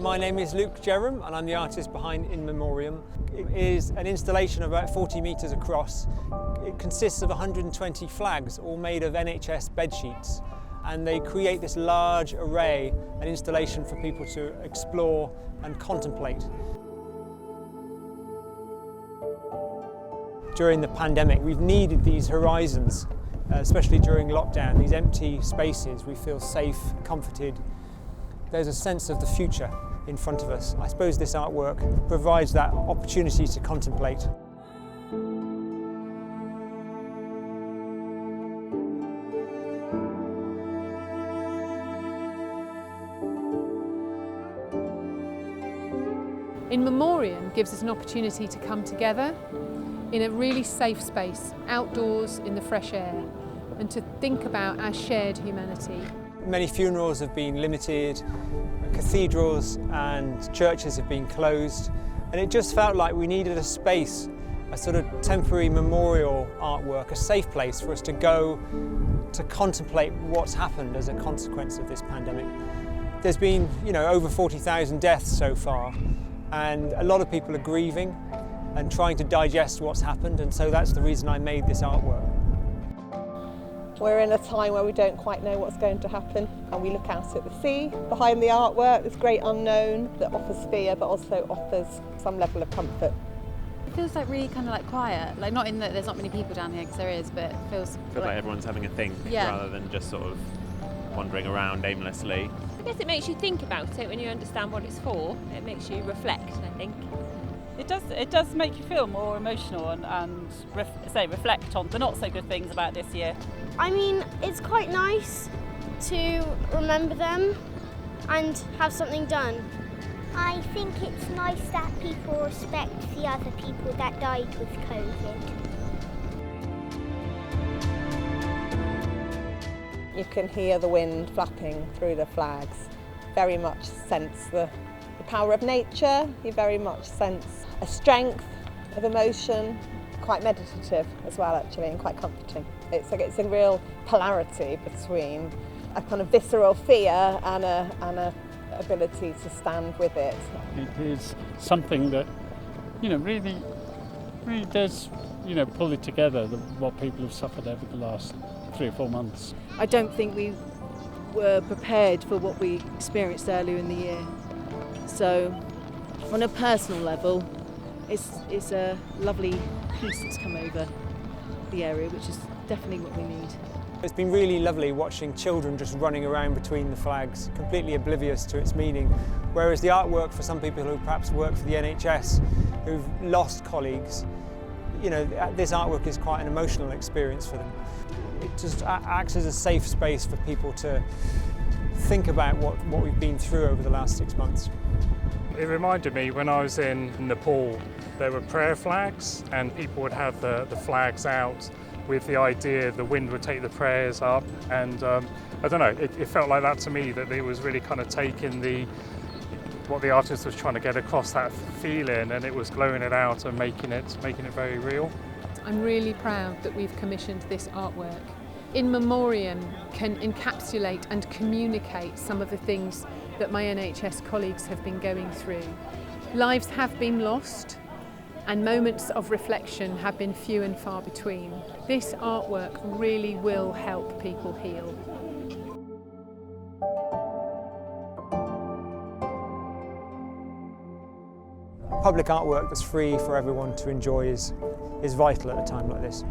My name is Luke Jerram and I'm the artist behind In Memoriam. It is an installation of about 40 metres across. It consists of 120 flags, all made of NHS bedsheets, and they create this large array, an installation for people to explore and contemplate. During the pandemic, we've needed these horizons, especially during lockdown, these empty spaces. We feel safe, comforted. There's a sense of the future in front of us. I suppose this artwork provides that opportunity to contemplate. In Memoriam gives us an opportunity to come together in a really safe space, outdoors in the fresh air, and to think about our shared humanity. Many funerals have been limited, cathedrals and churches have been closed, and it just felt like we needed a space, a sort of temporary memorial artwork, a safe place for us to go to contemplate what's happened as a consequence of this pandemic. There's been, over 40,000 deaths so far, and a lot of people are grieving and trying to digest what's happened, and so that's the reason I made this artwork. We're in a time where we don't quite know what's going to happen, and we look out at the sea. Behind the artwork, this great unknown that offers fear but also offers some level of comfort. It feels like really kind of like quiet, like not in that there's not many people down here, because there is, but it feels like everyone's having a think rather than just sort of wandering around aimlessly. I guess it makes you think about it when you understand what it's for. It makes you reflect, I think. It does make you feel more emotional and reflect on the not so good things about this year. I mean, it's quite nice to remember them and have something done. I think it's nice that people respect the other people that died with COVID. You can hear the wind flapping through the flags. Very much sense the power of nature. You very much sense a strength of emotion, quite meditative as well actually, and quite comforting. It's a real polarity between a kind of visceral fear and a ability to stand with it. It is something that, really does, pull it together, what people have suffered over the last 3 or 4 months. I don't think we were prepared for what we experienced earlier in the year. So, on a personal level, it's a lovely peace that's come over the area, which is definitely what we need. It's been really lovely watching children just running around between the flags, completely oblivious to its meaning, whereas the artwork for some people who perhaps work for the NHS, who've lost colleagues, this artwork is quite an emotional experience for them. It just acts as a safe space for people to think about what we've been through over the last 6 months. It reminded me when I was in Nepal, there were prayer flags and people would have the flags out with the idea the wind would take the prayers up, and I don't know, it felt like that to me, that it was really kind of taking what the artist was trying to get across, that feeling, and it was glowing it out and making it very real. I'm really proud that we've commissioned this artwork. In Memoriam can encapsulate and communicate some of the things that my NHS colleagues have been going through. Lives have been lost and moments of reflection have been few and far between. This artwork really will help people heal. Public artwork that's free for everyone to enjoy is vital at a time like this.